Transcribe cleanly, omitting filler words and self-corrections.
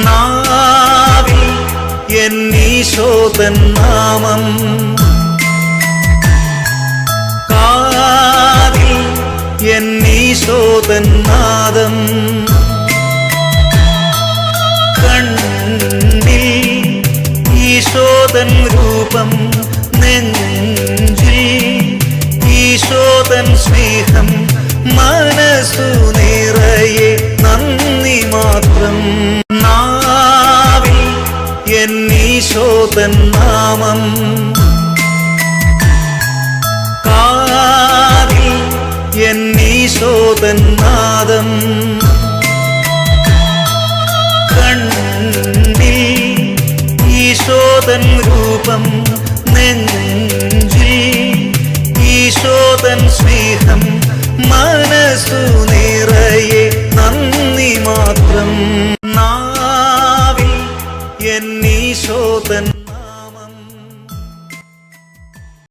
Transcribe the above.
നാവിൽ എന്നീശോതൻ നാമം, കാതിൽ എന്നീശോതൻ നാദം, കണ്ണിൽ ഈശോതൻ രൂപം, നെഞ്ചിൽ ഈശോതൻ സ്നേഹം, മനസ്സു നിറയെ നന്ദി മാത്രം. നാവിൽ എന്നീശോതൻ നാമം, കാതിൽ എന്നീശോതൻ നാദം, കണ്ണിൽ ഈശോതൻ രൂപം, നെഞ്ചിൽ ഈശോതൻ സ്നേഹം, മനസ്സു നിറയെ നന്ദി മാത്രം. നാവിൽ എന്നീശോതൻ